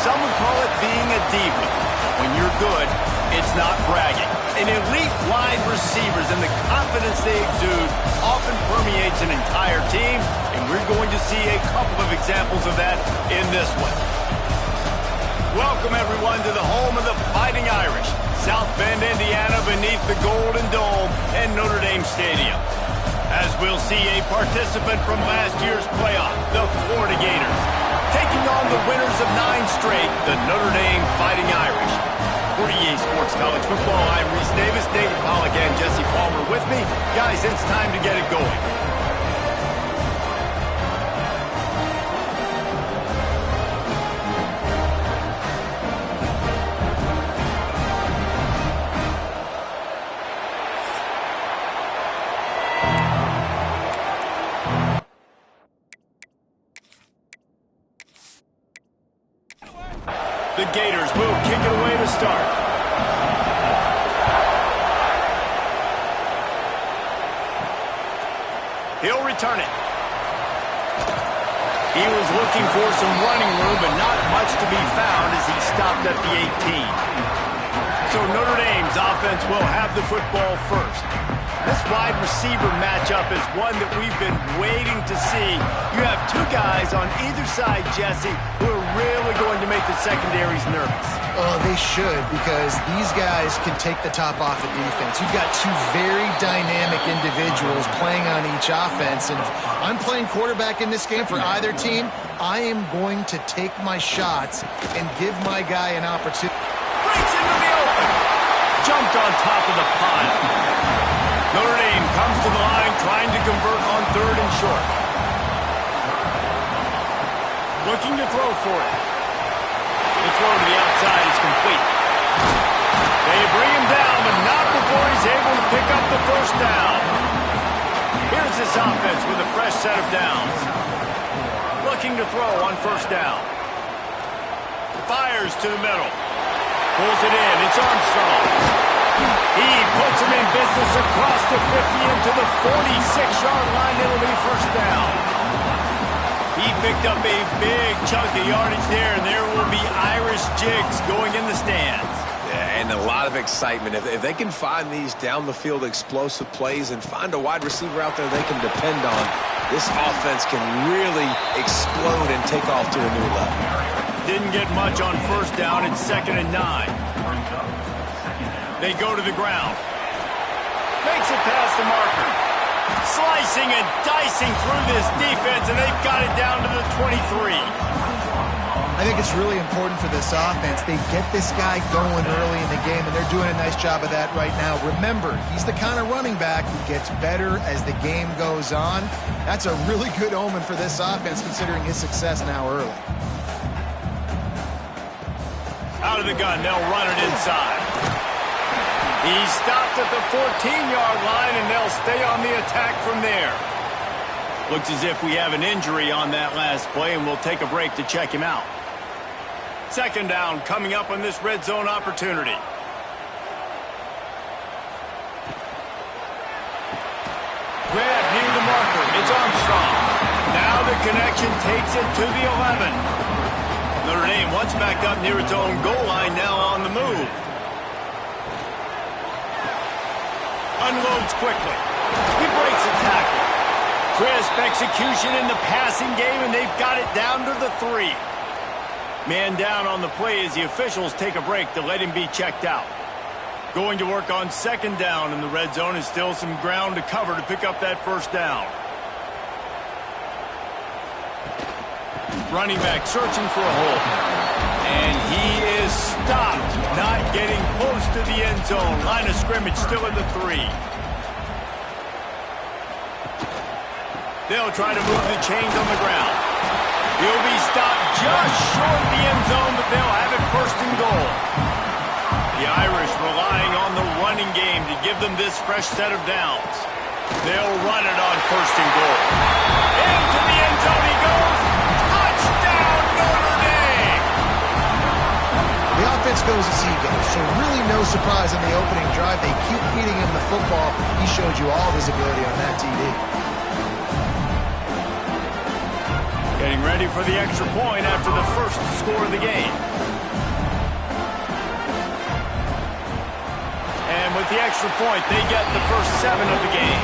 some would call it being a diva. When you're good, it's not bragging. An elite wide receivers and the confidence they exude often permeates an entire team, and we're going to see a couple of examples of that in this one. Welcome, everyone, to the home of the Fighting Irish, South Bend, Indiana, beneath the Golden Dome and Notre Dame Stadium. As we'll see a participant from last year's playoff, the Florida Gators, taking on the winners of 9 straight, the Notre Dame Fighting Irish. For EA Sports College Football, I'm Reese Davis, David Pollack, and Jesse Palmer with me. Guys, it's time to get it going. The Gators will kick it away to start. He'll return it. He was looking for some running room, but not much to be found as he stopped at the 18. So Notre Dame's offense will have the football first. This wide receiver matchup is one that we've been waiting to see. You have 2 guys on either side, Jesse, who are really going to make the secondaries nervous. Oh, they should, because these guys can take the top off the defense. You've got 2 very dynamic individuals playing on each offense, and if I'm playing quarterback in this game for either team, I am going to take my shots and give my guy an opportunity. Breaks into the open. Jumped on top of the pile. Notre Dame comes to the line trying to convert on 3rd and short. Looking to throw for it. The throw to the outside is complete. They bring him down, but not before he's able to pick up the first down. Here's this offense with a fresh set of downs. Looking to throw on 1st down. Fires to the middle. Pulls it in. It's Armstrong. He puts him in business across the 50 into the 46-yard line. It'll be 1st down. He picked up a big chunk of yardage there, and there will be Irish jigs going in the stands. Yeah, and a lot of excitement. If they can find these down-the-field explosive plays and find a wide receiver out there they can depend on, this offense can really explode and take off to a new level. Didn't get much on 1st down. It's 2nd and 9. They go to the ground. Makes it past the marker. Slicing and dicing through this defense, and they've got it down to the 23. I think it's really important for this offense. They get this guy going early in the game, and they're doing a nice job of that right now. Remember, he's the kind of running back who gets better as the game goes on. That's a really good omen for this offense, considering his success now early. Out of the gun, they'll run it inside. He stopped at the 14-yard line, and they'll stay on the attack from there. Looks as if we have an injury on that last play, and we'll take a break to check him out. 2nd down coming up on this red zone opportunity. Grab near the marker. It's Armstrong. Now the connection takes it to the 11. Notre Dame once back up near its own goal line, now on the move. Unloads quickly. He breaks a tackle. Crisp execution in the passing game, and they've got it down to the 3. Man down on the play as the officials take a break to let him be checked out. Going to work on 2nd down in the red zone, is still some ground to cover to pick up that 1st down. Running back searching for a hole. And he is stopped, not getting close to the end zone. Line of scrimmage still at the 3. They'll try to move the chains on the ground. He'll be stopped just short of the end zone, but they'll have it 1st and goal. The Irish relying on the running game to give them this fresh set of downs. They'll run it on 1st and goal. Into the end zone he goes. Touchdown, Notre Dame! The offense goes as he goes, so really no surprise in the opening drive. They keep feeding him the football. He showed you all of his ability on that TD. Getting ready for the extra point after the first score of the game. with the extra point, they get the first 7 of the game.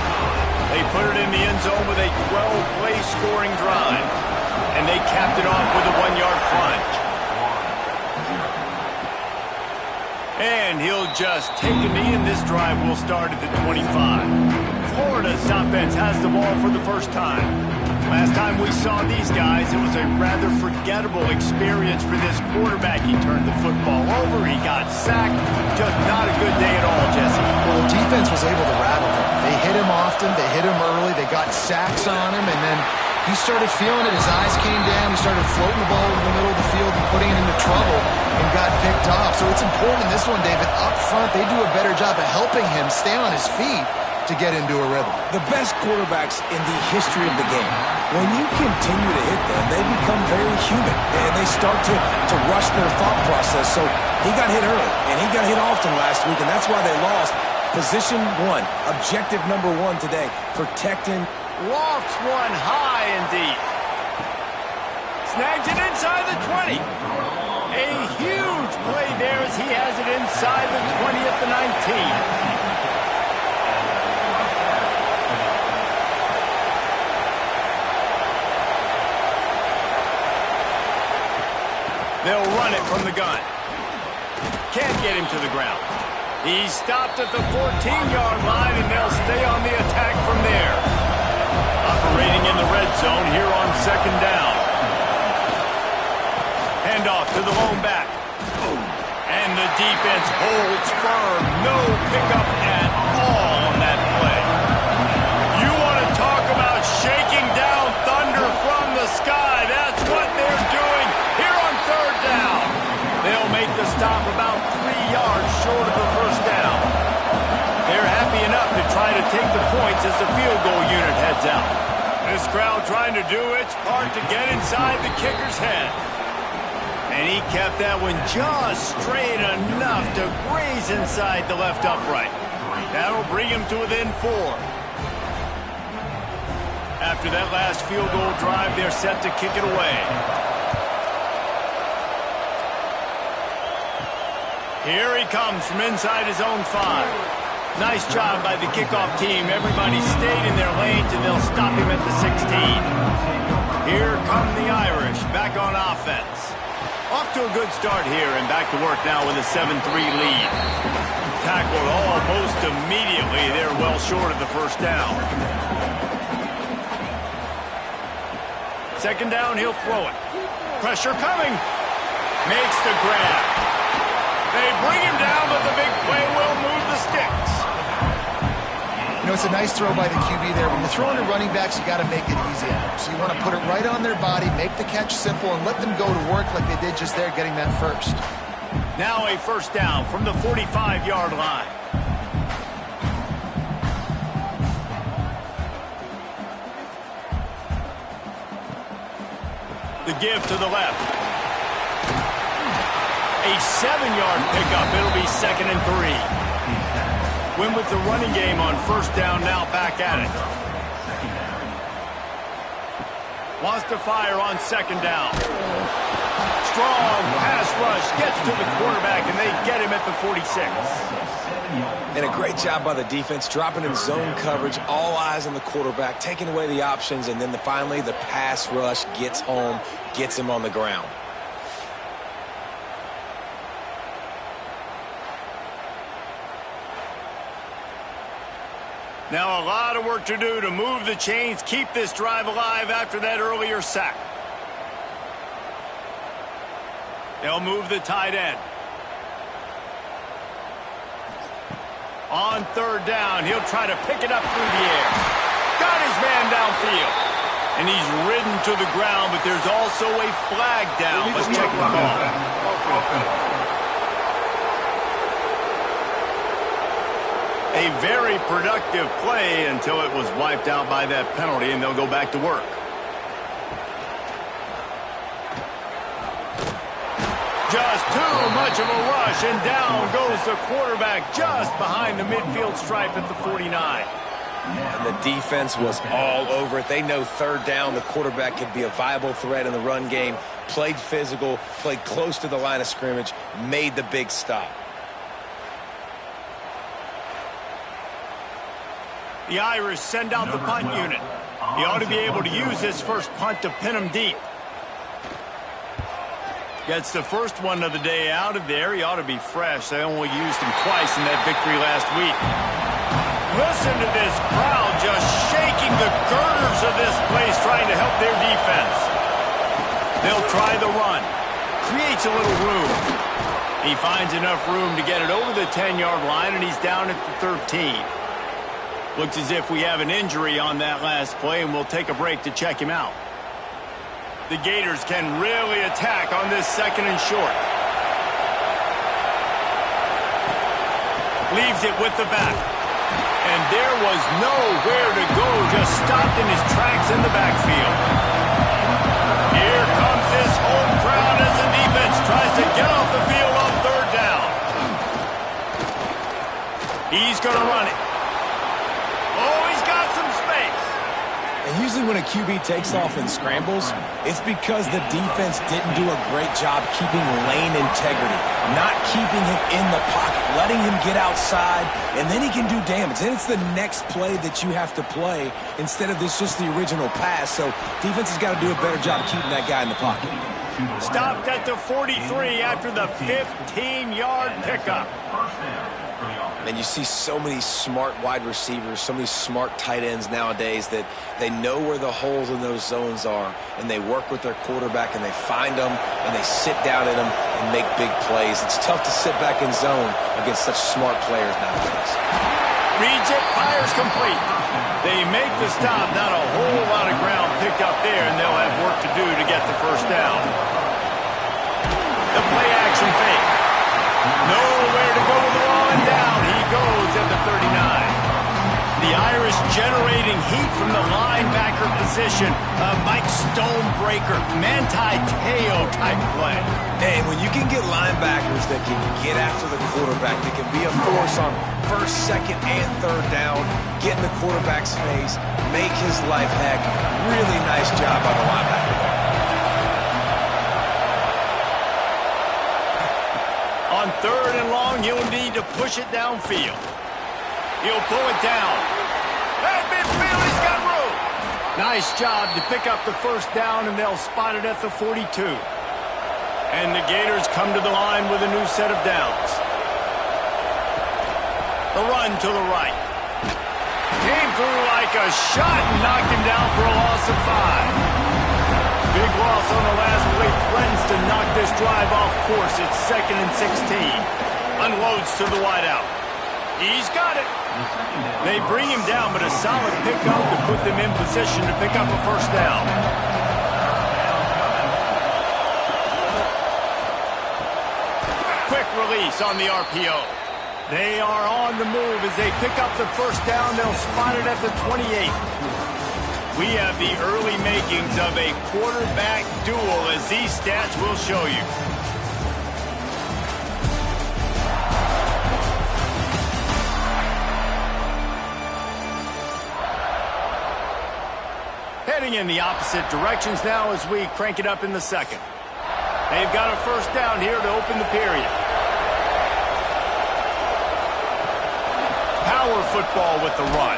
They put it in the end zone with a 12-play scoring drive, and they capped it off with a 1-yard plunge. And he'll just take a knee, and this drive will start at the 25. Florida's offense has the ball for the first time. Last time we saw these guys, it was a rather forgettable experience for this quarterback. He turned the football over, he got sacked. Just not a good day at all, Jesse. Well, the defense was able to rattle him. They hit him often, they hit him early, they got sacks on him, and then he started feeling it. His eyes came down. He started floating the ball in the middle of the field and putting it into trouble and got picked off. So it's important in this one, David. Up front, they do a better job of helping him stay on his feet to get into a rhythm. The best quarterbacks in the history of the game, when you continue to hit them, they become very human, and they start to rush their thought process. So he got hit early, and he got hit often last week, and that's why they lost. Position 1, objective number 1 today, protecting. Lofts one high and deep. Snags it inside the 20. A huge play there as he has it inside the 20 at the 19. They'll run it from the gun. Can't get him to the ground. He's stopped at the 14-yard line, and they'll stay on the attack from there. Operating in the red zone here on 2nd down. Handoff to the lone back. And the defense holds firm. No pickup at all on that play. You want to talk about shaking down thunder from the sky. That's what they're doing here on 3rd down. They'll make the stop about 3 yards short of the first down. They're happy enough to try to take the points as the field goal unit heads out. This crowd trying to do its part to get inside the kicker's head. And he kept that one just straight enough to graze inside the left upright. That'll bring him to within 4. After that last field goal drive, they're set to kick it away. Here he comes from inside his own 5. Nice job by the kickoff team. Everybody stayed in their lanes, and they'll stop him at the 16. Here come the Irish, back on offense. Off to a good start here, and back to work now with a 7-3 lead. Tackled almost immediately. They're well short of the first down. 2nd down, he'll throw it. Pressure coming. Makes the grab. They bring him down, but the big play will move the sticks. You know, it's a nice throw by the QB there. When you're throwing to running backs, you got to make it easy on them. So you want to put it right on their body, make the catch simple, and let them go to work like they did just there, getting that first. Now a first down from the 45-yard line. The give to the left. A 7-yard pickup. It'll be 2nd and 3. Win with the running game on first down, now back at it. Wants to fire on 2nd down. Strong pass rush gets to the quarterback, and they get him at the 46. And a great job by the defense, dropping in zone coverage, all eyes on the quarterback, taking away the options, and then finally the pass rush gets home, gets him on the ground. Now a lot of work to do to move the chains, keep this drive alive after that earlier sack. They'll move the tight end. On 3rd down, he'll try to pick it up through the air. Got his man downfield. And he's ridden to the ground, but there's also a flag down. Let's check the call. A very productive play until it was wiped out by that penalty, and they'll go back to work. Just too much of a rush, and down goes the quarterback just behind the midfield stripe at the 49. And the defense was all over it. They know 3rd down, the quarterback could be a viable threat in the run game. Played physical, played close to the line of scrimmage, made the big stop. The Irish send out the punt unit. He ought to be able to use this first punt to pin him deep. Gets the first one of the day out of there. He ought to be fresh. They only used him twice in that victory last week. Listen to this crowd just shaking the girders of this place trying to help their defense. They'll try the run. Creates a little room. He finds enough room to get it over the 10-yard line, and he's down at the 13. Looks as if we have an injury on that last play, and we'll take a break to check him out. The Gators can really attack on this second and short. Leaves it with the back. And there was nowhere to go, just stopped in his tracks in the backfield. Here comes this home crowd as the defense tries to get off the field on third down. He's going to run it. Oh, he's got some space. And usually when a QB takes off and scrambles, it's because the defense didn't do a great job keeping lane integrity, not keeping him in the pocket, letting him get outside, and then he can do damage. Then it's the next play that you have to play instead of this just the original pass. So defense has got to do a better job keeping that guy in the pocket. Stopped at the 43 after the 15-yard pickup. And you see so many smart wide receivers, so many smart tight ends nowadays that they know where the holes in those zones are, and they work with their quarterback, and they find them, and they sit down in them and make big plays. It's tough to sit back in zone against such smart players nowadays. Reads it, fires complete. They make the stop, not a whole lot of ground picked up there, and they'll have work to do to get the first down. The play action fake. Nowhere to go with the ball and down. He goes at the 39. The Irish generating heat from the linebacker position. A Mike Stonebreaker, Manti Te'o type play. And when you can get linebackers that can get after the quarterback, that can be a force on first, second, and third down, get in the quarterback's face, make his life heck. Really nice job by the linebacker there. On third and long, he'll need to push it downfield. He'll pull it down. At midfield, he's got room. Nice job to pick up the first down, and they'll spot it at the 42. And the Gators come to the line with a new set of downs. The run to the right. Came through like a shot and knocked him down for a loss of 5. Big loss on the last play, threatens to knock this drive off course. It's 2nd and 16. Unloads to the wideout. He's got it. They bring him down, but a solid pickup to put them in position to pick up a first down. Quick release on the RPO. They are on the move as they pick up the first down. They'll spot it at the 28. We have the early makings of a quarterback duel, as these stats will show you. Heading in the opposite directions now as we crank it up in the second. They've got a first down here to open the period. Power football with the run.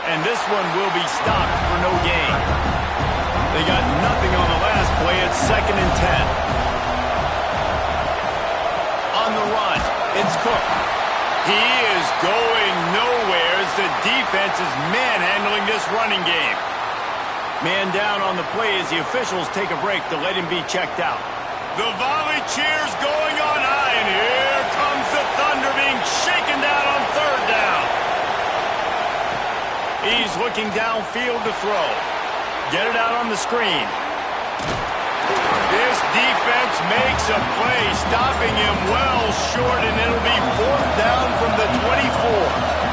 And this one will be stopped for no gain. They got nothing on the last play. It's 2nd and 10. On the run, it's Cook. He is going nowhere as the defense is manhandling this running game. Man down on the play as the officials take a break to let him be checked out. The volley cheers going on high, and here comes the Thunder being shaken down on third down. He's looking downfield to throw. Get it out on the screen. This defense makes a play, stopping him well short, and it'll be 4th down from the 24.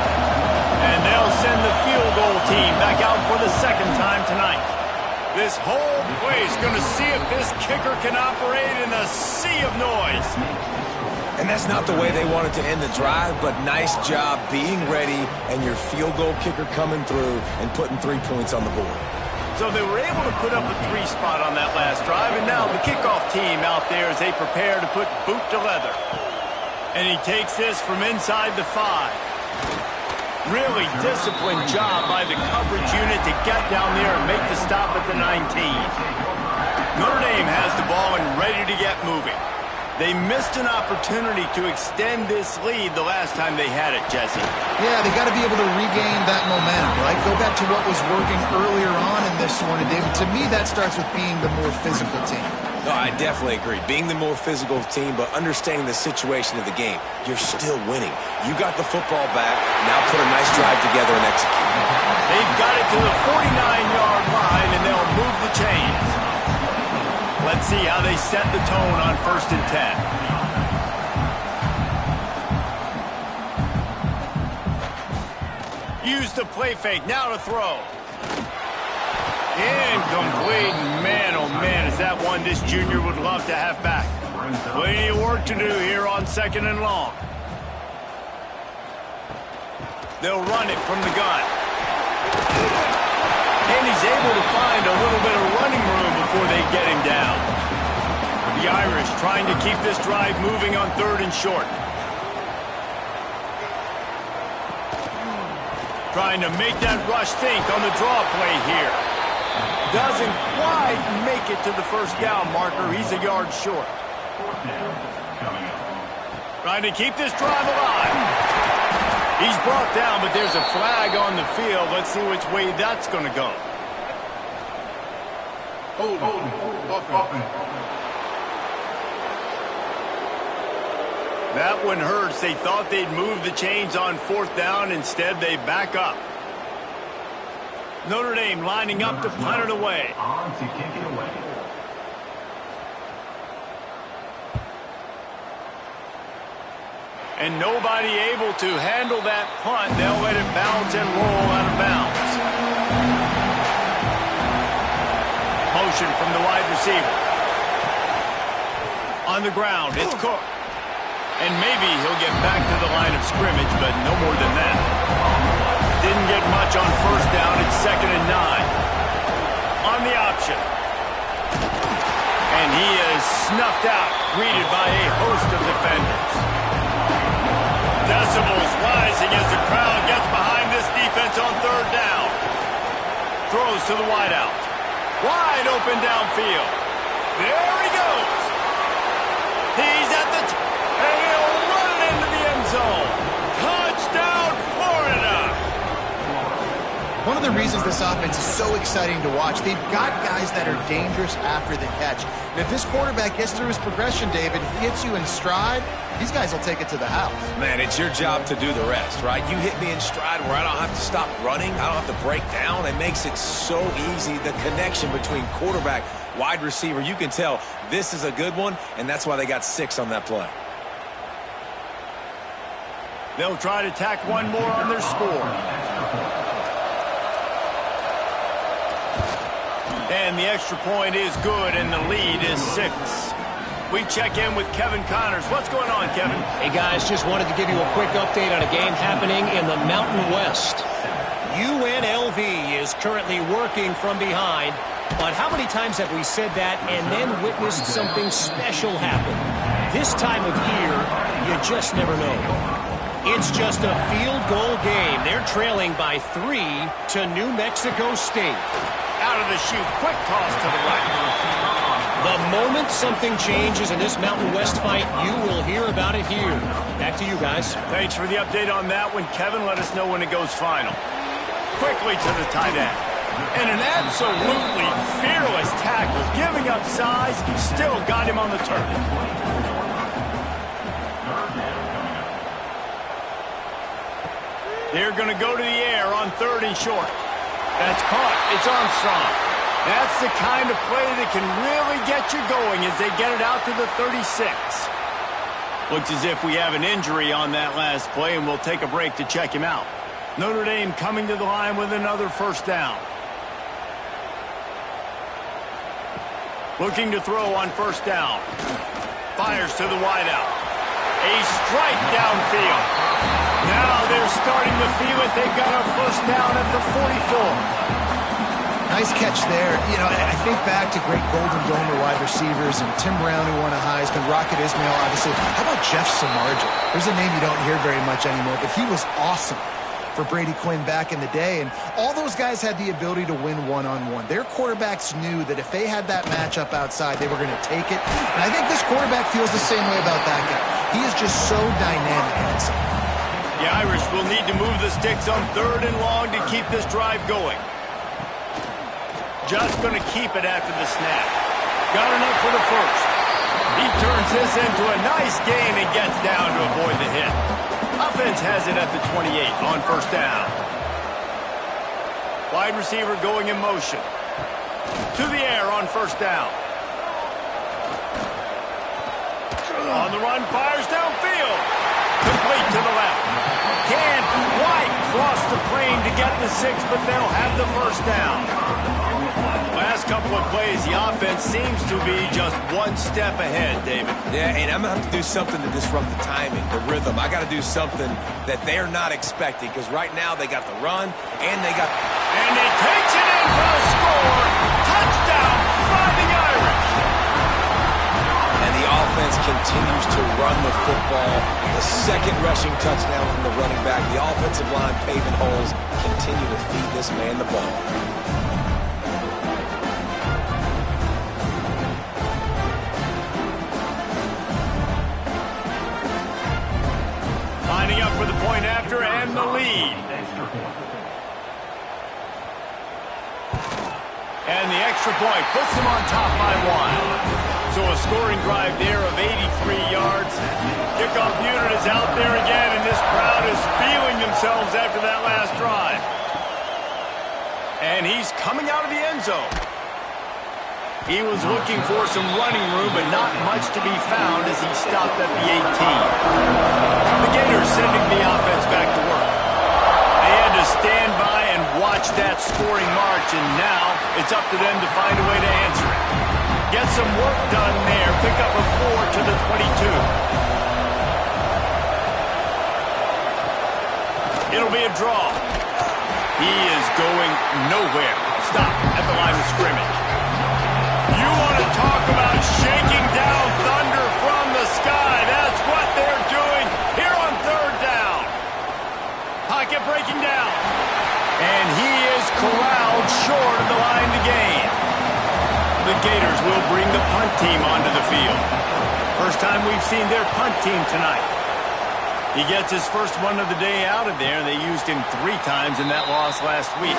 And they'll send the field goal team back out for the second time tonight. This whole place going to see if this kicker can operate in a sea of noise. And that's not the way they wanted to end the drive, but nice job being ready and your field goal kicker coming through and putting 3 points on the board. So they were able to put up a 3 spot on that last drive, and now the kickoff team out there as they prepare to put boot to leather. And he takes this from inside the 5. Really disciplined job by the coverage unit to get down there and make the stop at the 19. Notre Dame has the ball and ready to get moving. They missed an opportunity to extend this lead the last time they had it, Jesse. Yeah, they got to be able to regain that momentum, right? Go back to what was working earlier on in this one. And David, to me, that starts with being the more physical team. No, I definitely agree. Being the more physical team, but understanding the situation of the game. You're still winning. You got the football back. Now put a nice drive together and execute. They've got it to the 49-yard line, and they'll move the chains. Let's see how they set the tone on 1st and 10. Use the play fake. Now to throw. Incomplete. Man, oh man, is that one this junior would love to have back. Plenty of work to do here on 2nd and long. They'll run it from the gun. And he's able to find a little bit of running room before they get him down. The Irish trying to keep this drive moving on 3rd and short. Trying to make that rush think on the draw play here. Doesn't quite make it to the 1st down marker. He's a yard short. Trying to keep this drive alive. He's brought down, but there's a flag on the field. Let's see which way that's going to go. That one hurts. They thought they'd move the chains on 4th down. Instead, they back up. Notre Dame lining up to punt it away. And nobody able to handle that punt. They'll let it bounce and roll out of bounds. Motion from the wide receiver. On the ground, it's Cook. And maybe he'll get back to the line of scrimmage, but no more than that. Didn't get much on 1st down. It's 2nd and 9. On the option. And he is snuffed out, greeted by a host of defenders. Decibels rising as the crowd gets behind this defense on 3rd down. Throws to the wideout. Wide open downfield. There he goes. He's at the and he'll run it into the end zone. Touchdown, Florida. One of the reasons this offense is so exciting to watch, they've got guys that are dangerous after the catch. And if this quarterback gets through his progression, David, he hits you in stride, these guys will take it to the house. Man, it's your job to do the rest, right? You hit me in stride where I don't have to stop running. I don't have to break down. It makes it so easy. The connection between quarterback, wide receiver, you can tell this is a good one, and that's why they got 6 on that play. They'll try to tack one more on their score. And the extra point is good, and the lead is 6. We check in with Kevin Connors. What's going on, Kevin? Hey, guys, just wanted to give you a quick update on a game happening in the Mountain West. UNLV is currently working from behind, but how many times have we said that and then witnessed something special happen? This time of year, you just never know. It's just a field goal game. They're trailing by 3 to New Mexico State. Out of the chute, quick toss to the right. The moment something changes in this Mountain West fight, you will hear about it here. Back to you guys. Thanks for the update on that one, Kevin. Let us know when it goes final. Quickly to the tight end. And an absolutely fearless tackle, giving up size, still got him on the turf. They're going to go to the air on 3rd and short. That's caught. It's Armstrong. That's the kind of play that can really get you going as they get it out to the 36. Looks as if we have an injury on that last play, and we'll take a break to check him out. Notre Dame coming to the line with another 1st down. Looking to throw on 1st down. Fires to the wideout. A strike downfield. Now they're starting to feel it. They've got a 1st down at the 44. Nice catch there. You know, I think back to great Golden Domer wide receivers and Tim Brown, who won a Heisman, Rocket Ismail, obviously. How about Jeff Samardzija? There's a name you don't hear very much anymore, but he was awesome for Brady Quinn back in the day. And all those guys had the ability to win one-on-one. Their quarterbacks knew that if they had that matchup outside, they were going to take it. And I think this quarterback feels the same way about that guy. He is just so dynamic outside. The Irish will need to move the sticks on 3rd and long to keep this drive going. Just going to keep it after the snap. Got enough for the first. He turns this into a nice gain and gets down to avoid the hit. Offense has it at the 28 on 1st down. Wide receiver going in motion. To the air on 1st down. On the run, fires downfield. Complete to the left. Can't quite cross the plane to get the 6, but they'll have the 1st down. Last couple of plays, the offense seems to be just one step ahead, David. Yeah, and I'm going to have to do something to disrupt the timing, the rhythm. I got to do something that they're not expecting, because right now they got the run, and they got... And he takes it in for a score. Touchdown, Fighting Irish. And the offense continues to run the football. The second rushing touchdown from the running back. The offensive line paving holes. Continue to feed this man the ball. Lining up for the point after and the lead. And the extra point puts them on top by 1. So a scoring drive there of 83 yards. Kickoff unit is out there again, and this crowd is feeling themselves after that last drive. And he's coming out of the end zone. He was looking for some running room, but not much to be found as he stopped at the 18. The Gators sending the offense back to work. They had to stand by and watch that scoring march, and now it's up to them to find a way to answer it. Get some work done there. Pick up a 4 to the 22. It'll be a draw. He is going nowhere. Stop at the line of scrimmage. You want to talk about shaking down thunder from the sky. That's what they're doing here on 3rd down. Pocket breaking down. And he is corralled short of the line to gain. The Gators will bring the punt team onto the field. First time we've seen their punt team tonight. He gets his first one of the day out of there. They used him 3 times in that loss last week.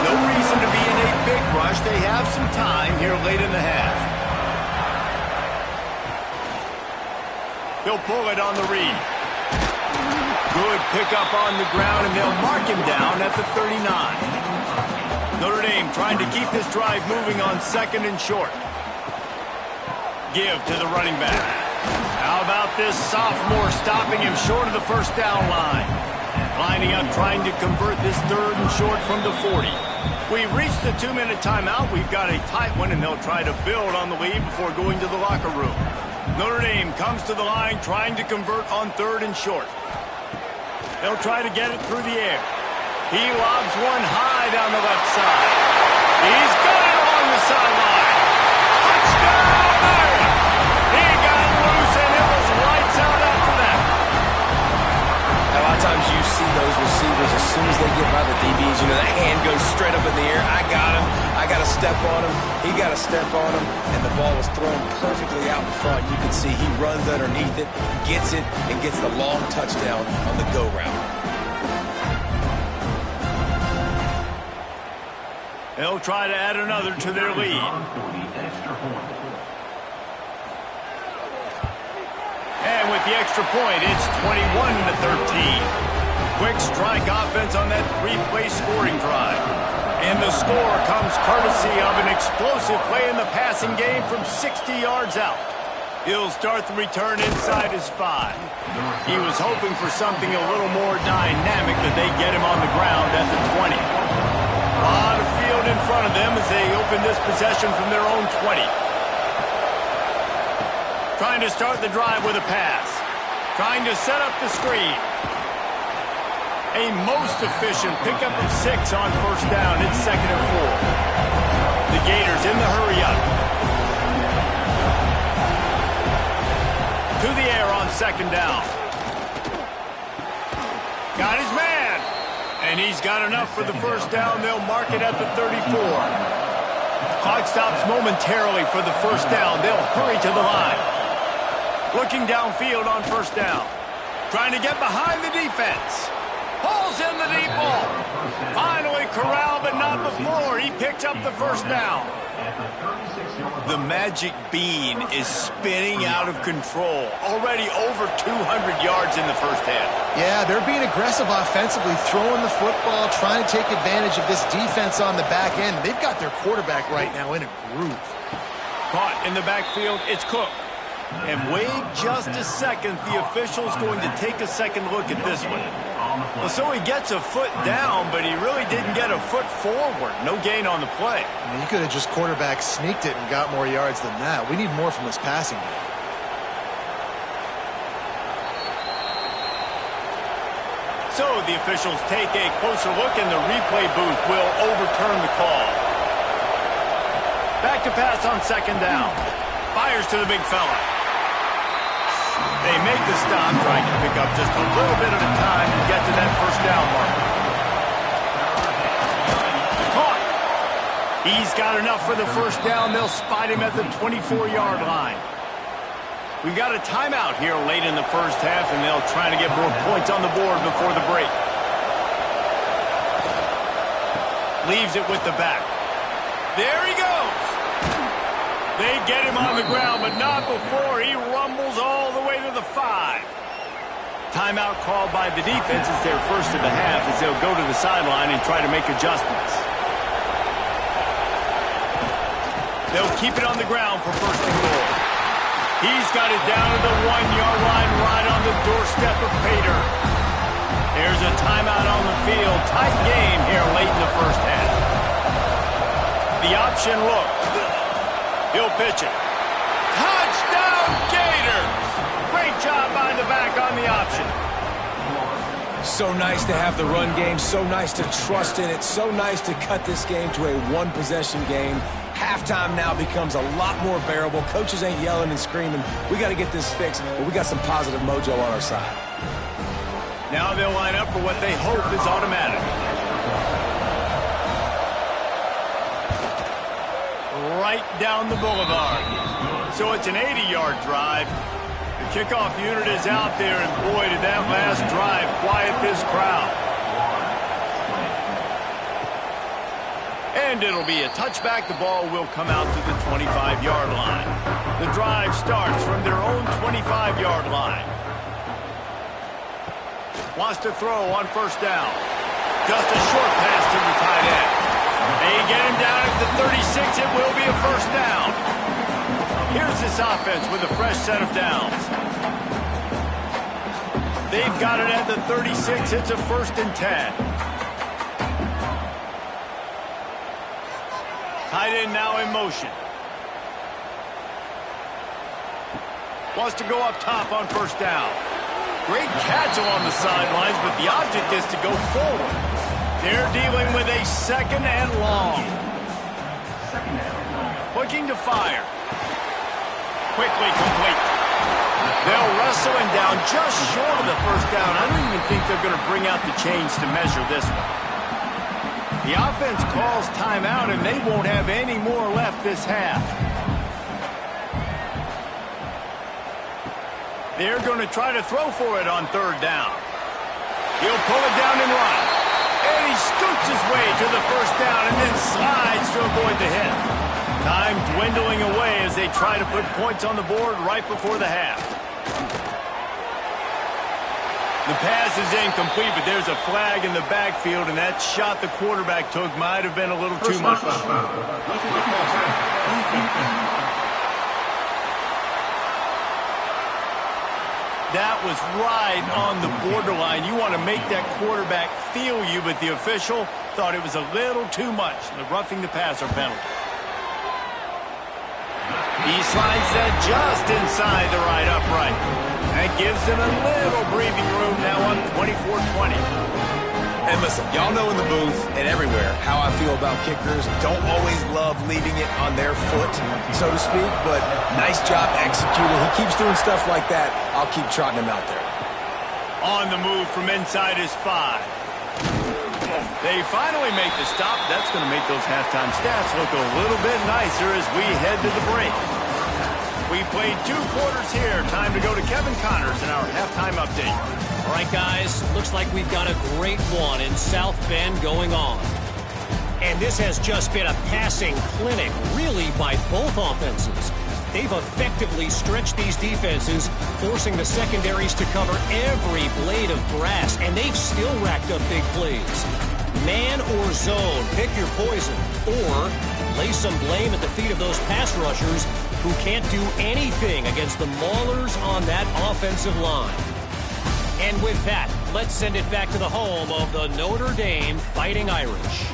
No reason to be in a big rush. They have some time here late in the half. He'll pull it on the read. Good pickup on the ground, and they'll mark him down at the 39. Notre Dame trying to keep this drive moving on 2nd and short. Give to the running back. How about this sophomore stopping him short of the 1st down line? Lining up, trying to convert this 3rd and short from the 40. We've reached the 2-minute timeout. We've got a tight one, and they'll try to build on the lead before going to the locker room. Notre Dame comes to the line, trying to convert on 3rd and short. They'll try to get it through the air. He lobs one high down the left side. He's got it along the sideline. Touchdown, Irish! He got loose, and it was lights out after that. A lot of times you see those receivers, as soon as they get by the DBs, you know, that hand goes straight up in the air. I got him. I got to step on him. He got to step on him. And the ball was thrown perfectly out in front. You can see he runs underneath it, gets it, and gets the long touchdown on the go route. They'll try to add another to their lead. And with the extra point, it's 21-13. Quick strike offense on that 3-play scoring drive. And the score comes courtesy of an explosive play in the passing game from 60 yards out. He'll start the return inside his 5. He was hoping for something a little more dynamic, that they get him on the ground at the 20. A lot of field in front of them as they open this possession from their own 20. Trying to start the drive with a pass. Trying to set up the screen. A most efficient pickup of 6 on 1st down. It's 2nd and 4. The Gators in the hurry up. To the air on 2nd down. Got his man. And he's got enough for the first down. They'll mark it at the 34. Clock stops momentarily for the first down. They'll hurry to the line. Looking downfield on first down. Trying to get behind the defense. Pulls in the deep ball. Finally corralled, but not before. He picks up the first down. The magic bean is spinning out of control. Already over 200 yards in the first half. Yeah, they're being aggressive offensively, throwing the football, trying to take advantage of this defense on the back end. They've got their quarterback right now in a groove. Caught in the backfield, it's Cook. And wait just a second, the official's going to take a second look at this one. Well, so he gets a foot down, but he really didn't get a foot forward. No gain on the play. I mean, he could have just quarterback sneaked it and got more yards than that. We need more from this passing game. So the officials take a closer look, and the replay booth will overturn the call. Back to pass on second down. Fires to the big fella. They make the stop, trying to pick up just a little bit at a time to get to that first down mark. Caught. He's got enough for the first down. They'll spot him at the 24-yard line. We've got a timeout here late in the first half, and they'll try to get more points on the board before the break. Leaves it with the back. There he goes. They get him on the ground, but not before he rumbles all the way to the 5. Timeout called by the defense. It's their first of the half as they'll go to the sideline and try to make adjustments. They'll keep it on the ground for first and goal. He's got it down to the 1-yard line right on the doorstep of Pater. There's a timeout on the field. Tight game here late in the first half. The option look. He'll pitch it. Touchdown, Gators! Great job by the back on the option. So nice to have the run game. So nice to trust in it. So nice to cut this game to a one-possession game. Halftime now becomes a lot more bearable. Coaches ain't yelling and screaming. We got to get this fixed, but we got some positive mojo on our side. Now they'll line up for what they hope is automatic. Right down the boulevard. So it's an 80-yard drive. The kickoff unit is out there, and boy, did that last drive quiet this crowd. And it'll be a touchback. The ball will come out to the 25-yard line. The drive starts from their own 25-yard line. Wants to throw on first down. Just a short pass to the tight end. They get him down at the 36. It will be a first down. Here's this offense with a fresh set of downs. They've got it at the 36. It's a 1st and 10. Tight end now in motion. Wants to go up top on first down. Great catch along the sidelines, but the object is to go forward. They're dealing with a 2nd and long. Looking to fire. Quickly complete. They'll wrestle him down just short of the first down. I don't even think they're going to bring out the chains to measure this one. The offense calls timeout, and they won't have any more left this half. They're going to try to throw for it on 3rd down. He'll pull it down and run. And he scoots his way to the first down and then slides to avoid the hit. Time dwindling away as they try to put points on the board right before the half. The pass is incomplete, but there's a flag in the backfield, and that shot the quarterback took might have been a little too much. That was right on the borderline. You want to make that quarterback feel you, but the official thought it was a little too much. The roughing the passer penalty. He slides that just inside the right upright. That gives them a little breathing room now on 24-20. And listen, y'all know in the booth and everywhere how I feel about kickers. Don't always love leaving it on their foot, so to speak, but nice job executing. He keeps doing stuff like that. I'll keep trotting him out there. On the move from inside his 5. They finally make the stop. That's going to make those halftime stats look a little bit nicer as we head to the break. We played 2 quarters here. Time to go to Kevin Connors in our halftime update. All right, guys, looks like we've got a great one in South Bend going on. And this has just been a passing clinic, really, by both offenses. They've effectively stretched these defenses, forcing the secondaries to cover every blade of grass, and they've still racked up big plays. Man or zone, pick your poison, or lay some blame at the feet of those pass rushers who can't do anything against the maulers on that offensive line. And with that, let's send it back to the home of the Notre Dame Fighting Irish.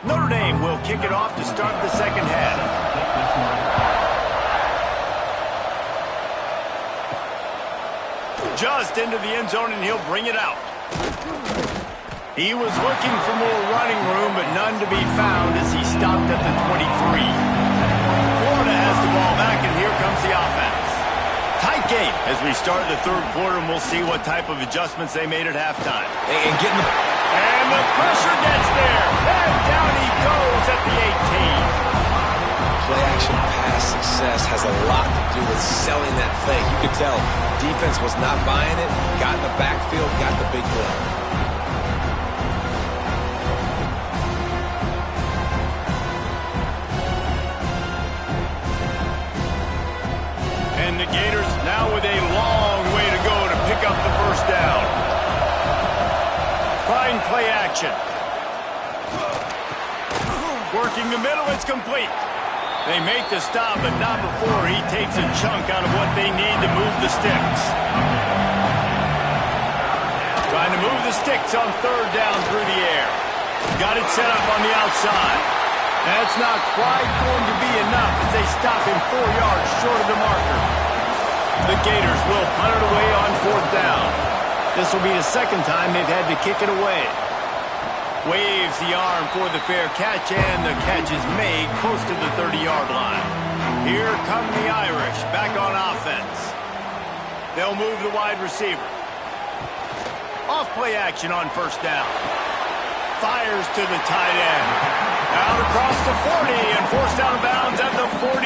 Notre Dame will kick it off to start the second half. Just into the end zone, and he'll bring it out. He was looking for more running room, but none to be found as he stopped at the 23. Florida has the ball back, and here comes the offense. Tight game as we start the third quarter, and we'll see what type of adjustments they made at halftime. And the pressure gets there. And down he goes at the 18. Play-action pass success has a lot to do with selling that fake. You could tell defense was not buying it, got in the backfield, got the big play. And the Gators now with a long way to go to pick up the first down. Fine play action. Working the middle, it's complete. They make the stop, but not before he takes a chunk out of what they need to move the sticks. Trying to move the sticks on third down through the air. Got it set up on the outside. That's not quite going to be enough as they stop him 4 yards short of the marker. The Gators will punt it away on fourth down. This will be the second time they've had to kick it away. Waves the arm for the fair catch, and the catch is made close to the 30-yard line. Here come the Irish back on offense. They'll move the wide receiver. Off play action on first down. Fires to the tight end. Out across the 40 and forced out of bounds at the 42,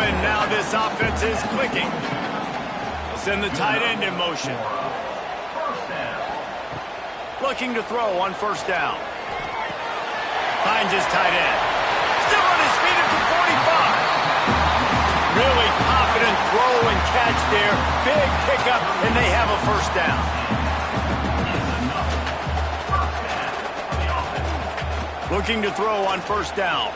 and now this offense is clicking. They'll send the tight end in motion. Looking to throw on first down. Finds his tight end. Still on his feet at the 45. Really confident throw and catch there. Big pickup, and they have a first down. Looking to throw on first down.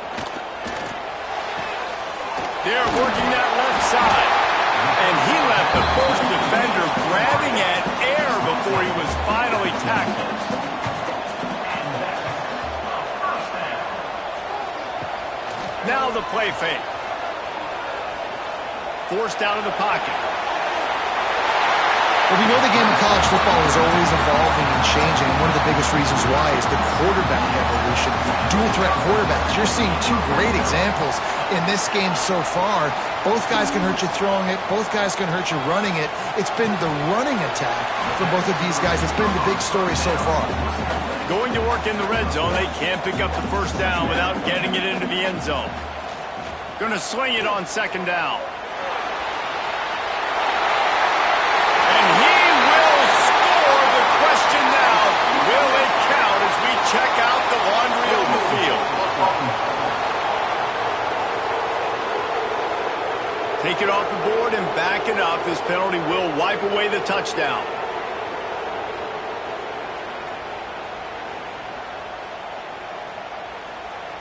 They're working that left side. And he left the first defender grabbing at air before he was finally tackled. Now the play fake. Forced out of the pocket. Well, we know the game of college football is always evolving and changing, and one of the biggest reasons why is the quarterback evolution. Dual threat quarterbacks. You're seeing 2 great examples in this game so far. Both guys can hurt you throwing it. Both guys can hurt you running it. It's been the running attack for both of these guys. It's been the big story so far. Going to work in the red zone. They can't pick up the first down without getting it into the end zone. Going to swing it on second down. And he will score. The question now, will it count as we check out the laundry on the field? Take it off the board and back it up. This penalty will wipe away the touchdown.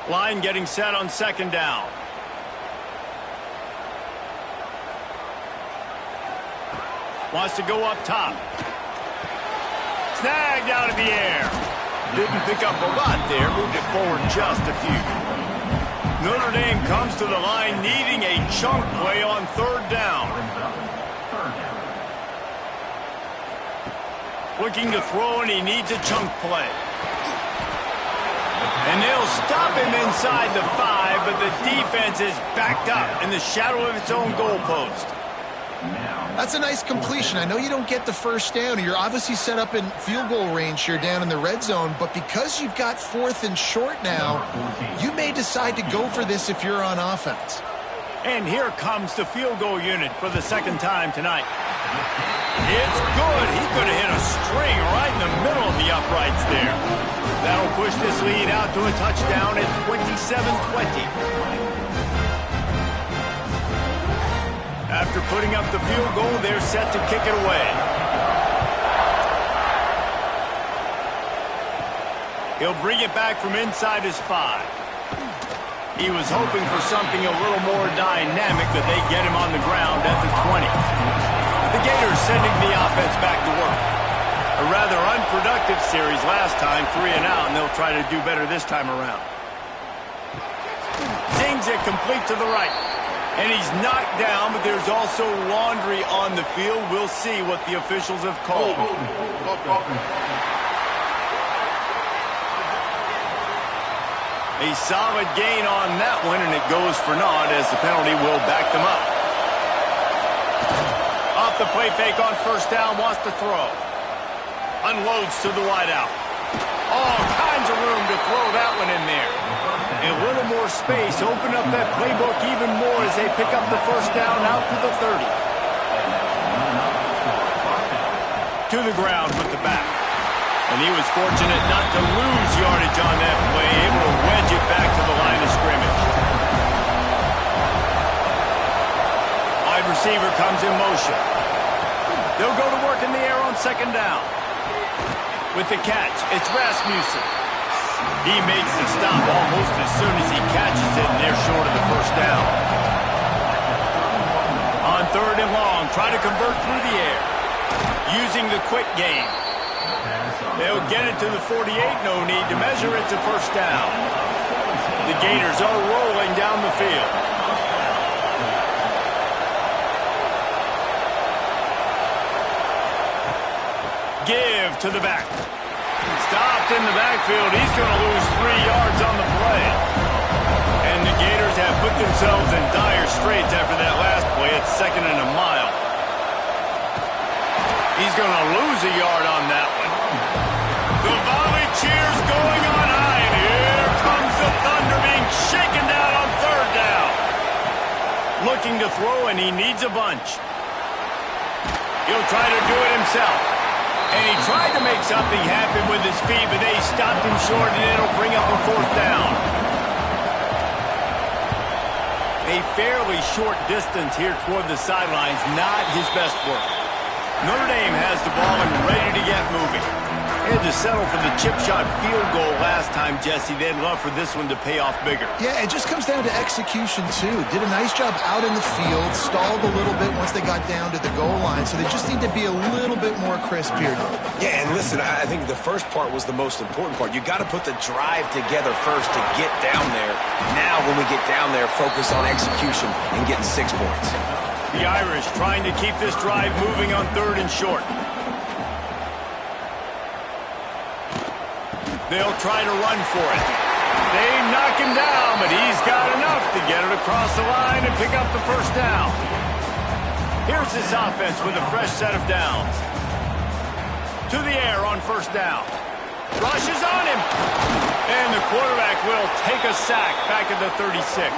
Line getting set on second down. Wants to go up top. Snagged out of the air. Didn't pick up a lot there. Moved it forward just a few. Notre Dame comes to the line needing a chunk play on third down. Looking to throw, and he needs a chunk play. And they'll stop him inside the 5, but the defense is backed up in the shadow of its own goalpost. That's a nice completion. I know you don't get the first down. You're obviously set up in field goal range here down in the red zone, but because you've got 4th and short now, you may decide to go for this if you're on offense. And here comes the field goal unit for the second time tonight. It's good. He could have hit a string right in the middle of the uprights there. That'll push this lead out to a touchdown at 27-20. After putting up the field goal, they're set to kick it away. He'll bring it back from inside his 5. He was hoping for something a little more dynamic, but they get him on the ground at the 20. The Gators sending the offense back to work. A rather unproductive series last time, 3 and out, and they'll try to do better this time around. Zings it complete to the right. And he's knocked down, but there's also laundry on the field. We'll see what the officials have called. A solid gain on that one, and it goes for naught as the penalty will back them up. Off the play fake on first down, wants to throw. Unloads to the wideout. All kinds of room to throw that one in there. A little more space, open up that playbook even more as they pick up the first down out to the 30. To the ground with the back. And he was fortunate not to lose yardage on that play, able to wedge it back to the line of scrimmage. Wide receiver comes in motion. They'll go to work in the air on second down. With the catch, it's Rasmussen. He makes the stop almost as soon as he catches it, and they're short of the first down. On 3rd and long, try to convert through the air. Using the quick game. They'll get it to the 48, no need to measure it to first down. The Gators are rolling down the field. Give to the back. Stopped in the backfield. He's going to lose 3 yards on the play. And the Gators have put themselves in dire straits after that last play. It's 2nd and a mile. He's going to lose a yard on that one. The volley cheers going on high. And here comes the Thunder being shaken down on 3rd down. Looking to throw, and he needs a bunch. He'll try to do it himself. And he tried to make something happen with his feet, but they stopped him short, and it'll bring up a 4th down. A fairly short distance here toward the sidelines, not his best work. Notre Dame has the ball and ready to get moving. They had to settle for the chip shot field goal last time, Jesse. They'd love for this one to pay off bigger. Yeah, it just comes down to execution, too. Did a nice job out in the field, stalled a little bit once they got down to the goal line, so they just need to be a little bit more crisp here. Yeah, and listen, I think the first part was the most important part. You got to put the drive together first to get down there. Now, when we get down there, focus on execution and getting 6 points. The Irish trying to keep this drive moving on 3rd and short. They'll try to run for it. They knock him down, but he's got enough to get it across the line and pick up the first down. Here's this offense with a fresh set of downs. To the air on first down. Rushes on him. And the quarterback will take a sack back at the 36.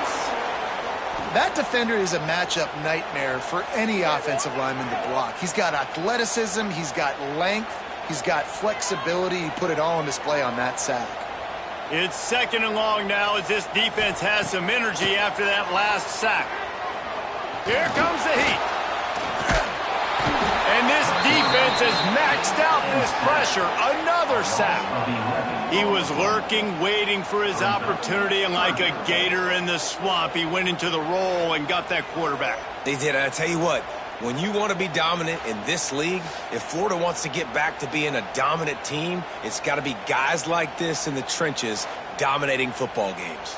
That defender is a matchup nightmare for any offensive lineman to block. He's got athleticism, he's got length, he's got flexibility. He put it all on display on that sack. It's 2nd and long now as this defense has some energy after that last sack. Here comes the heat. And this defense has maxed out this pressure. Another sack. He was lurking, waiting for his opportunity, and like a gator in the swamp, he went into the roll and got that quarterback. They did. I tell you what, when you want to be dominant in this league, if Florida wants to get back to being a dominant team, it's got to be guys like this in the trenches dominating football games.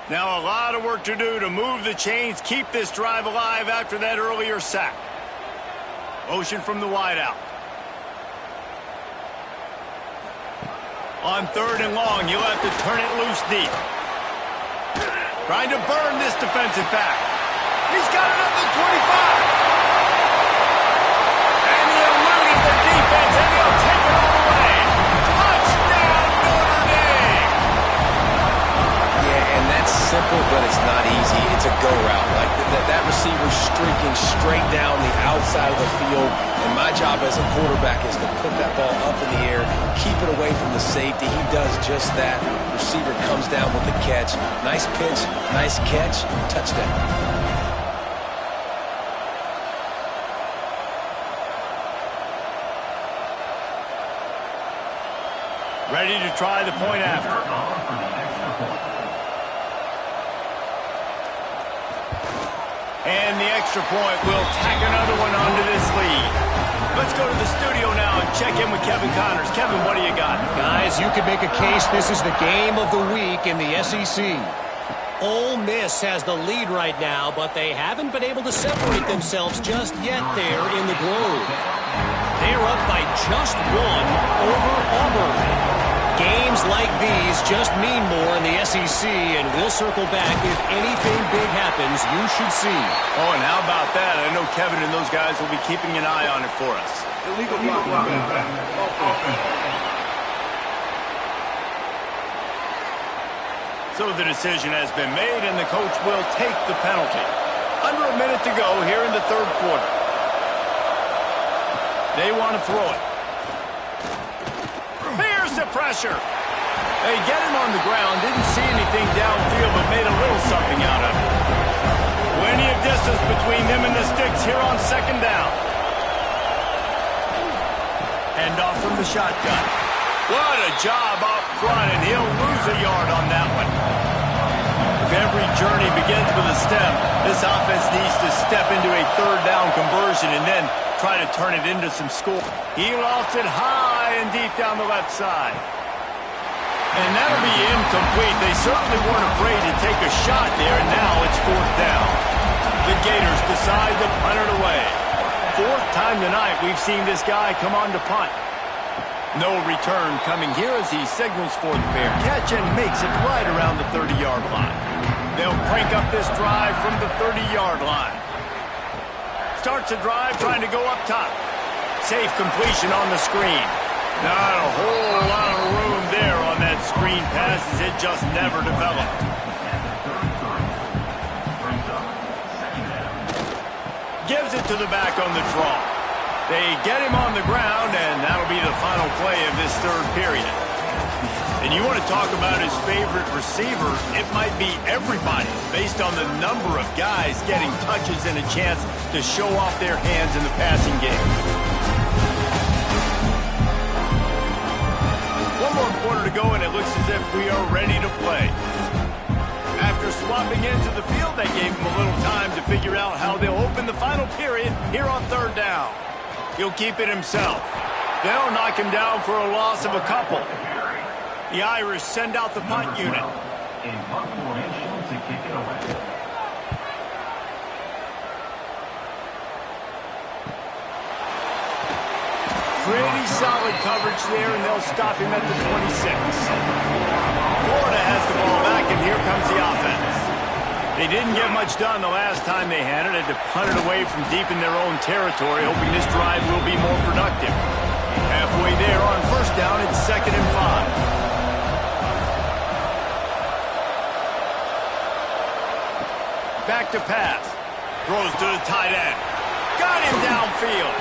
Now a lot of work to do to move the chains, keep this drive alive after that earlier sack. Motion from the wideout. On 3rd and long, he'll have to turn it loose deep. Trying to burn this defensive back. He's got another 25. And he eluded the defense, and he'll take it all the way. Touchdown, Notre Dame! Yeah, and that's simple, but it's not easy. It's a go route. Like that receiver's streaking straight down the outside of the field, and my job as a quarterback is to put that ball up in the air, keep it away from the safety. He does just that. Receiver comes down with the catch. Nice pitch, nice catch, touchdown. Ready to try the point after. And the extra point will tack another one onto this lead. Let's go to the studio now and check in with Kevin Connors. Kevin, what do you got? Guys, you could make a case this is the game of the week in the SEC. Ole Miss has the lead right now, but they haven't been able to separate themselves just yet there in the Globe. They're up by just one over Auburn. Games like these just mean more in the SEC, and we'll circle back. If anything big happens, you should see. Oh, and how about that? I know Kevin and those guys will be keeping an eye on it for us. Illegal block. So the decision has been made, and the coach will take the penalty. Under a minute to go here in the 3rd quarter. They want to throw it. Here's the pressure. They get him on the ground. Didn't see anything downfield, but made a little something out of it. Plenty of distance between them and the sticks here on 2nd down. Hand off from the shotgun. What a job up front, and he'll lose a yard on that one. If every journey begins with a step, this offense needs to step into a 3rd down conversion and then try to turn it into some score. He lost it high and deep down the left side. And that'll be incomplete. They certainly weren't afraid to take a shot there, and now it's 4th down. The Gators decide to punt it away. 4th time tonight we've seen this guy come on to punt. No return coming here as he signals for the fair catch and makes it right around the 30-yard line. They'll crank up this drive from the 30-yard line. Starts a drive trying to go up top. Safe completion on the screen. Not a whole lot of room there on that screen pass as it just never developed. Gives it to the back on the draw. They get him on the ground, and that'll be the final play of this 3rd period. And you want to talk about his favorite receiver, it might be everybody based on the number of guys getting touches and a chance to show off their hands in the passing game. One more quarter to go, and it looks as if we are ready to play. After swapping into the field, they gave him a little time to figure out how they'll open the final period here on 3rd down. He'll keep it himself. They'll knock him down for a loss of a couple. The Irish send out the punt unit. In punt formation to kick it away. Pretty solid coverage there, and they'll stop him at the 26. Florida has the ball back, and here comes the offense. They didn't get much done the last time they had it. Had to punt it away from deep in their own territory, hoping this drive will be more productive. Halfway there on 1st down, it's 2nd and 5. Back to pass. Throws to the tight end. Got him downfield.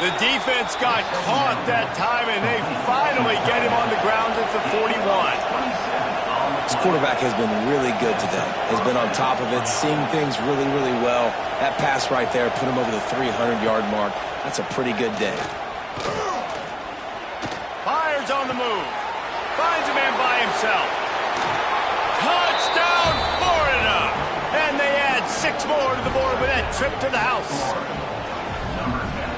The defense got caught that time, and they finally get him on the ground at the 41. This quarterback has been really good today. Has been on top of it, seeing things really, really well. That pass right there put him over the 300-yard mark. That's a pretty good day. Fires on the move. Finds a man by himself. Touchdown, Florida! And they add 6 more to the board with that trip to the house.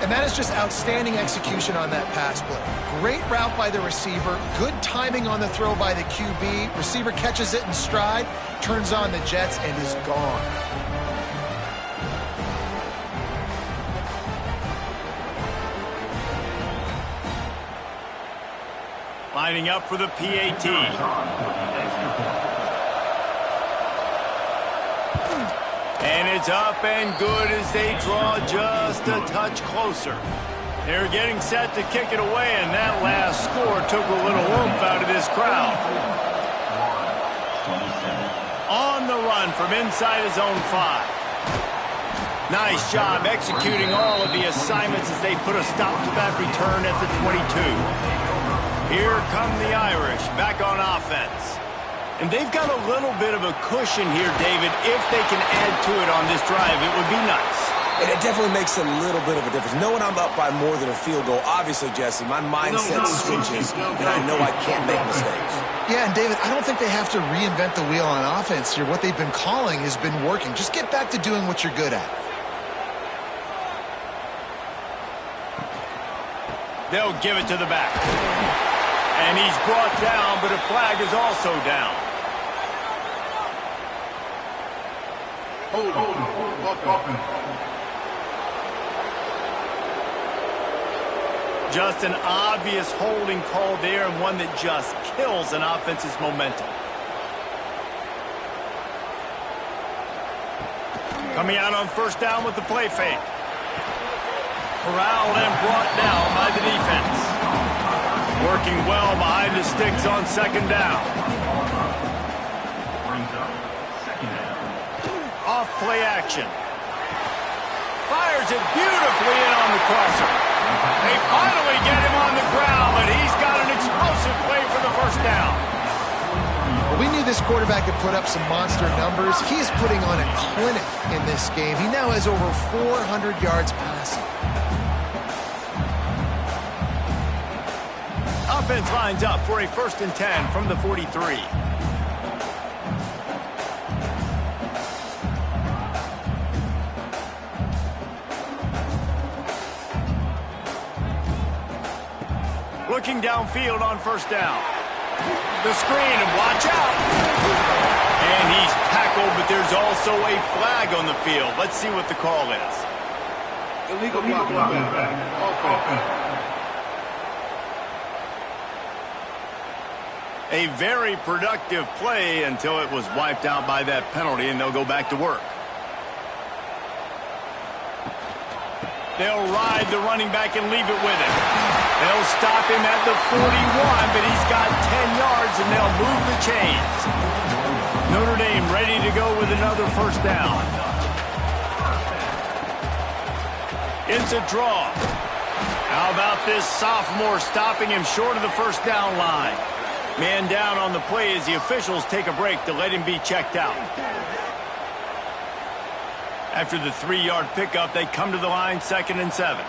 And that is just outstanding execution on that pass play. Great route by the receiver, good timing on the throw by the QB. Receiver catches it in stride, turns on the jets, and is gone. Lining up for the PAT. And it's up and good as they draw just a touch closer. They're getting set to kick it away, and that last score took a little oomph out of this crowd. On the run from inside his own 5. Nice job executing all of the assignments as they put a stop to that return at the 22. Here come the Irish back on offense. And they've got a little bit of a cushion here, David. If they can add to it on this drive, it would be nice. And it definitely makes a little bit of a difference. Knowing I'm up by more than a field goal, obviously, Jesse, my mindset switches, and I know I can't make mistakes. Yeah, and David, I don't think they have to reinvent the wheel on offense here. What they've been calling has been working. Just get back to doing what you're good at. They'll give it to the back. And he's brought down, but a flag is also down. Just an obvious holding call there, and one that just kills an offense's momentum. Coming out on first down with the play fake. Corralled and brought down by the defense. Working well behind the sticks on second down. Off play action. Fires it beautifully in on the crosser. They finally get him on the ground, but he's got an explosive play for the first down. Well, we knew this quarterback could put up some monster numbers. He's putting on a clinic in this game. He now has over 400 yards passing. Offense lines up for a 1st and 10 from the 43. Looking downfield on first down. The screen, and watch out. And he's tackled, but there's also a flag on the field. Let's see what the call is. Illegal blocking back. Offense. A very productive play until it was wiped out by that penalty, and they'll go back to work. They'll ride the running back and leave it with him. They'll stop him at the 41, but he's got 10 yards, and they'll move the chains. Notre Dame ready to go with another first down. It's a draw. How about this sophomore stopping him short of the first down line? Man down on the play as the officials take a break to let him be checked out. After the 3-yard pickup, they come to the line, 2nd and 7.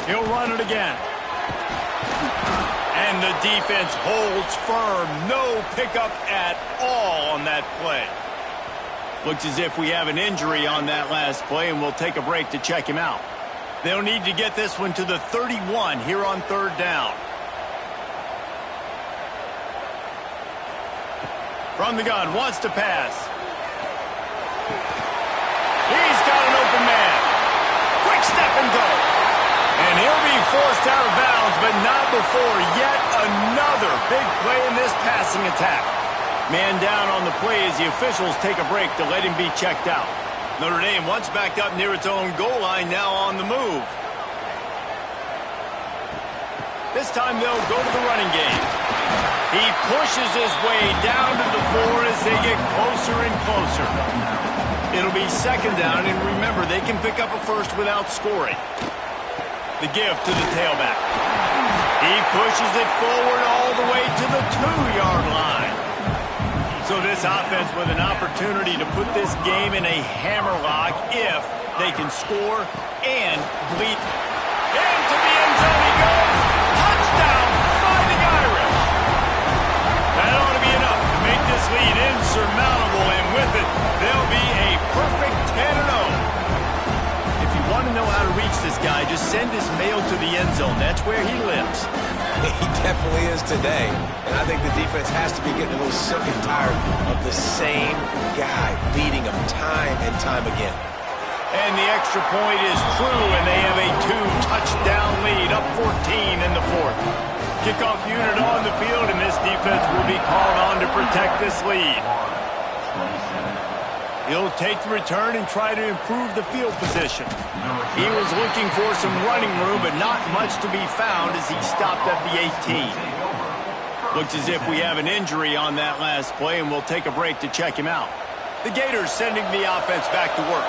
He'll run it again. And the defense holds firm. No pickup at all on that play. Looks as if we have an injury on that last play, and we'll take a break to check him out. They'll need to get this one to the 31 here on 3rd down. From the gun, wants to pass. He's got an open man. Quick step and go. And he'll be forced out of bounds, but not before yet another big play in this passing attack. Man down on the play as the officials take a break to let him be checked out. Notre Dame once back up near its own goal line, now on the move. This time they'll go to the running game. He pushes his way down to the 4 as they get closer and closer. It'll be 2nd down, and remember, they can pick up a first without scoring. The give to the tailback. He pushes it forward all the way to the 2-yard line. So this offense with an opportunity to put this game in a hammerlock if they can score and bleed. Into the end zone he goes. Touchdown, Fighting Irish. That ought to be enough to make this lead insurmountable, and with it, they'll be a perfect 10-0. If you want to know how to reach this guy, just send his mail to the end zone. That's where he lives. He definitely is today. And I think the defense has to be getting a little sick and tired of the same guy beating him time and time again. And the extra point is true, and they have a 2-touchdown lead, up 14 in the fourth. Kickoff unit on the field, and this defense will be called on to protect this lead. He'll take the return and try to improve the field position. He was looking for some running room, but not much to be found as he stopped at the 18. Looks as if we have an injury on that last play, and we'll take a break to check him out. The Gators sending the offense back to work.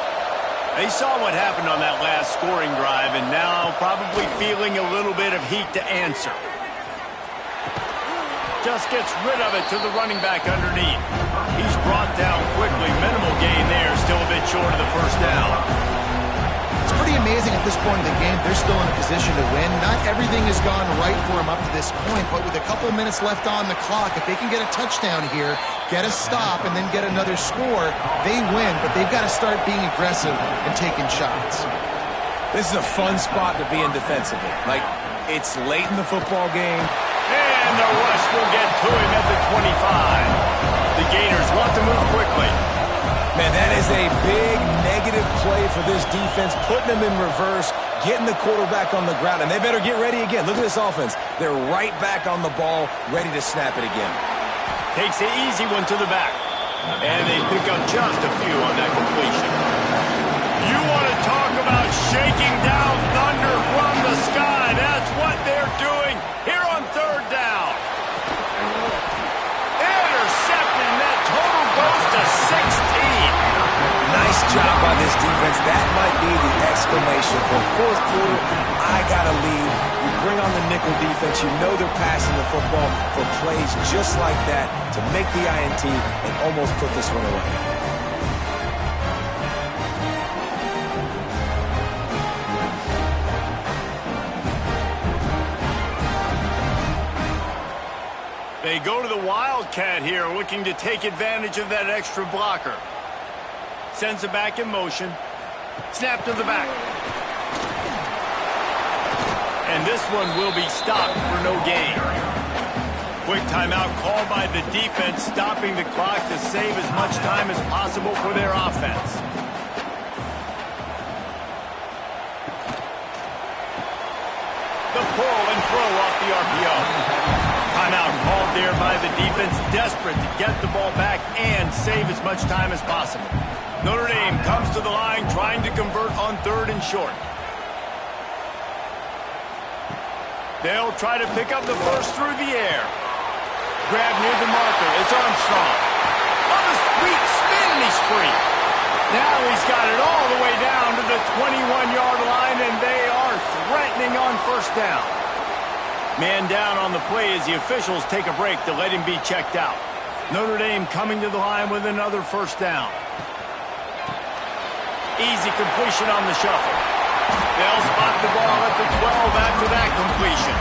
They saw what happened on that last scoring drive, and now probably feeling a little bit of heat to answer. Just gets rid of it to the running back underneath. He's brought down quickly. Minimal gain there, still a bit short of the first down. It's pretty amazing at this point in the game. They're still in a position to win. Not everything has gone right for them up to this point, but with a couple minutes left on the clock, if they can get a touchdown here, get a stop, and then get another score, they win, but they've got to start being aggressive and taking shots. This is a fun spot to be in defensively. Like, it's late in the football game. And the rush will get to him at the 25. The Gators want to move quickly. Man, that is a big negative play for this defense, putting them in reverse, getting the quarterback on the ground, and they better get ready again. Look at this offense. They're right back on the ball, ready to snap it again. Takes the easy one to the back. And they pick up just a few on that completion. You want to talk about shaking down thunder from the sky. That's what they're doing here on third down. Intercepted, and that total goes to 16. Nice job by this defense. That might be the exclamation for fourth quarter. I got to lead. You bring on the nickel defense. You know they're passing the football for plays just like that to make the INT and almost put this one away. They go to the Wildcat here, looking to take advantage of that extra blocker. Sends it back in motion. Snap to the back. And this one will be stopped for no gain. Quick timeout called by the defense, stopping the clock to save as much time as possible for their offense. The pull and throw off the RPO. Timeout called there by the defense, desperate to get the ball back and save as much time as possible. Notre Dame comes to the line, trying to convert on third and short. They'll try to pick up the first through the air. Grab near the marker. It's Armstrong. On a sweet spin, and he's free. Now he's got it all the way down to the 21-yard line, and they are threatening on first down. Man down on the play as the officials take a break to let him be checked out. Notre Dame coming to the line with another first down. Easy completion on the shuffle. They'll spot the ball at the 12 after that completion.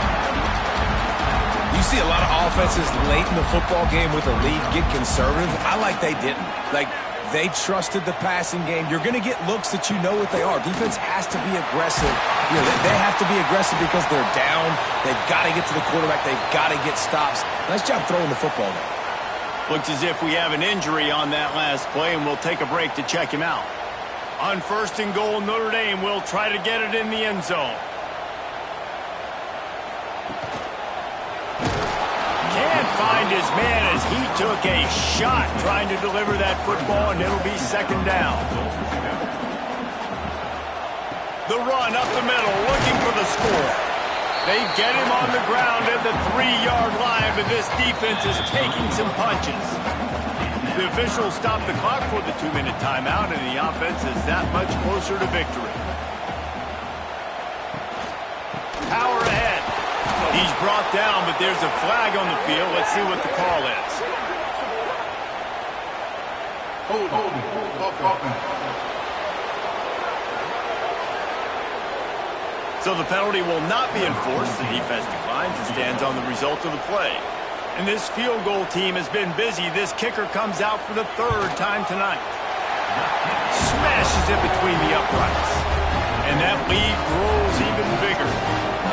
You see a lot of offenses late in the football game with a lead get conservative. I like they didn't. Like, they trusted the passing game. You're going to get looks that you know what they are. Defense has to be aggressive. You know, they have to be aggressive because they're down. They've got to get to the quarterback. They've got to get stops. Nice job throwing the football there. Looks as if we have an injury on that last play, and we'll take a break to check him out. On first and goal, Notre Dame will try to get it in the end zone. Can't find his man as he took a shot trying to deliver that football, and it'll be second down. The run up the middle, looking for the score. They get him on the ground at the 3-yard line, but this defense is taking some punches. The officials stop the clock for the 2-minute timeout, and the offense is that much closer to victory. Power ahead. He's brought down, but there's a flag on the field. Let's see what the call is. So the penalty will not be enforced. The defense declines and stands on the result of the play. And this field goal team has been busy. This kicker comes out for the third time tonight. Smashes it between the uprights. And that lead grows even bigger.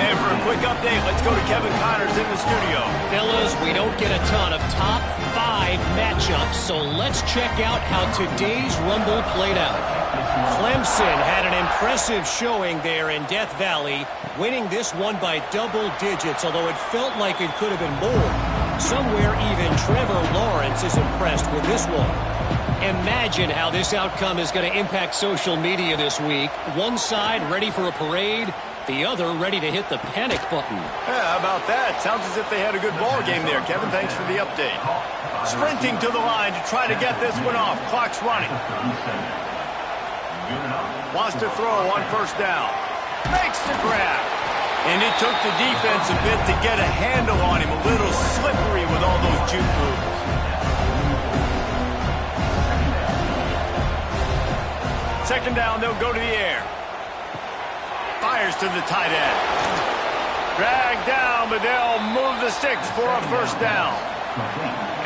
And for a quick update, let's go to Kevin Connors in the studio. Fellas, we don't get a ton of top 5 matchups, so let's check out how today's Rumble played out. Clemson had an impressive showing there in Death Valley, winning this one by double digits, although it felt like it could have been more. Somewhere even Trevor Lawrence is impressed with this one. Imagine how this outcome is going to impact social media this week. One side ready for a parade, the other ready to hit the panic button. Yeah, how about that? Sounds as if they had a good ball game there. Kevin, thanks for the update. Sprinting to the line to try to get this one off. Clock's running. Wants to throw on first down. Makes the grab. And it took the defense a bit to get a handle on him. A little slippery with all those juke moves. Second down, they'll go to the air. Fires to the tight end. Dragged down, but they'll move the sticks for a first down.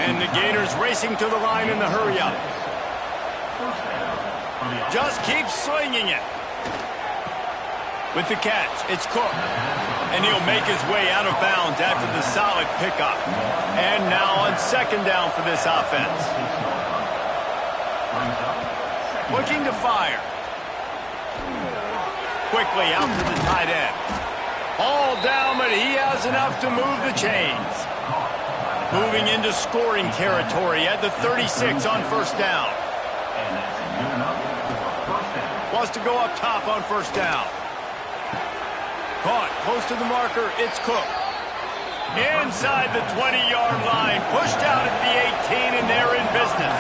And the Gators racing to the line in the hurry-up. Just keep slinging it. With the catch, it's Cook. And he'll make his way out of bounds after the solid pickup. And now on second down for this offense. Looking to fire. Quickly out to the tight end. All down, but he has enough to move the chains. Moving into scoring territory at the 36 on first down. Wants to go up top on first down. Caught close to the marker, it's Cook. Inside the 20-yard line, pushed out at the 18, and they're in business.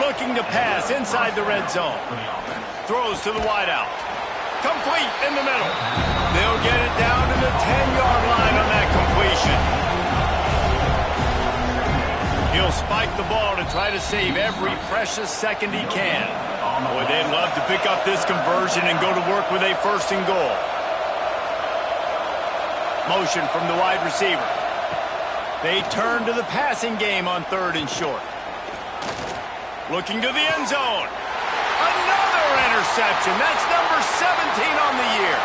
Looking to pass inside the red zone. Throws to the wideout. Complete in the middle. They'll get it down to the 10-yard line on that completion. He'll spike the ball to try to save every precious second he can. Boy, they'd love to pick up this conversion and go to work with a first and goal. Motion from the wide receiver. They turn to the passing game on third and short. Looking to the end zone. Another interception. That's number 17 on the year.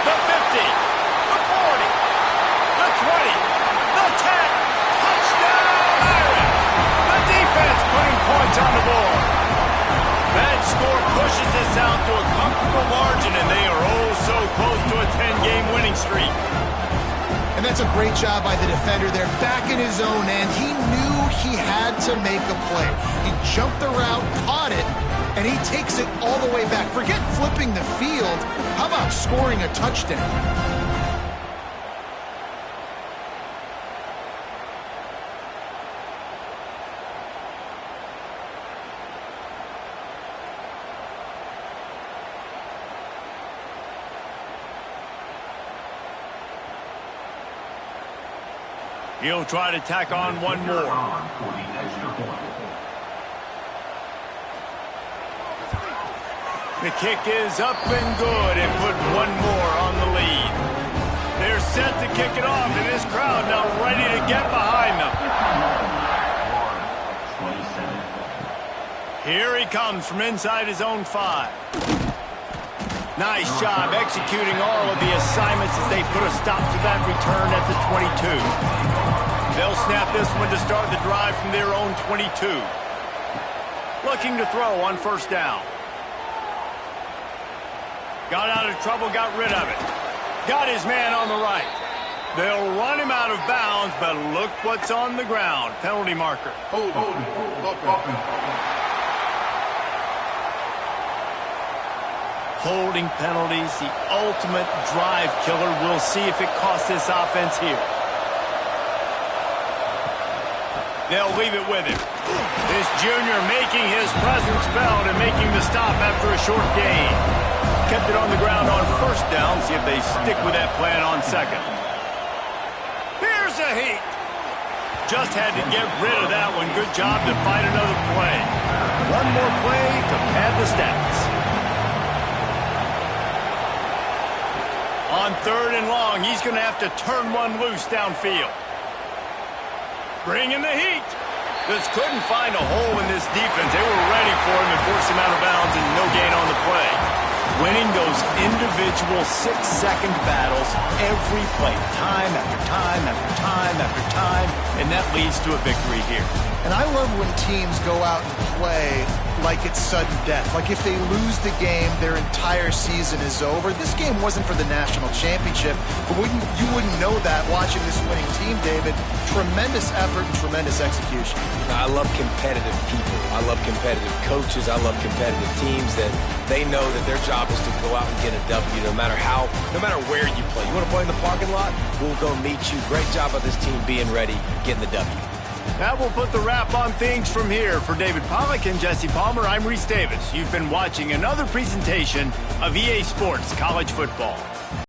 The 50. The 40. The 20. The 10. Touchdown, Irish. The defense putting points on the board. That score pushes this out to a comfortable margin, and they are oh so close to a 10-game winning streak. And that's a great job by the defender there, back in his own end. He knew he had to make a play. He jumped the route, caught it, and he takes it all the way back. Forget flipping the field. How about scoring a touchdown? He'll try to tack on one more. The kick is up and good and put one more on the lead. They're set to kick it off, and this crowd now ready to get behind them. Here he comes from inside his own 5. Nice job executing all of the assignments as they put a stop to that return at the 22. They'll snap this one to start the drive from their own 22. Looking to throw on first down. Got out of trouble, got rid of it. Got his man on the right. They'll run him out of bounds, but look what's on the ground. Penalty marker. Hold. Holding penalties, the ultimate drive killer. We'll see if it costs this offense here. They'll leave it with him. This junior making his presence felt and making the stop after a short gain. Kept it on the ground on first down. See if they stick with that plan on second. Here's a heat. Just had to get rid of that one. Good job to fight another play. One more play to pad the stats. On third and long, he's going to have to turn one loose downfield. Bringing the heat. Just couldn't find a hole in this defense. They were ready for him and forced him out of bounds, and no gain on the play. winning those individual 6-second battles every play, time after time after time after time, and that leads to a victory here. And I love when teams go out and play like it's sudden death. Like if they lose the game, their entire season is over. This game wasn't for the national championship, but you wouldn't know that watching this winning team, David. Tremendous effort and tremendous execution. I love competitive people. I love competitive coaches. I love competitive teams that they know that their job is to go out and get a W no matter where you play. You want to play in the parking lot? We'll go meet you. Great job of this team being ready, getting the W. That will put the wrap on things from here. For David Pollack and Jesse Palmer, I'm Reese Davis. You've been watching another presentation of EA Sports College Football.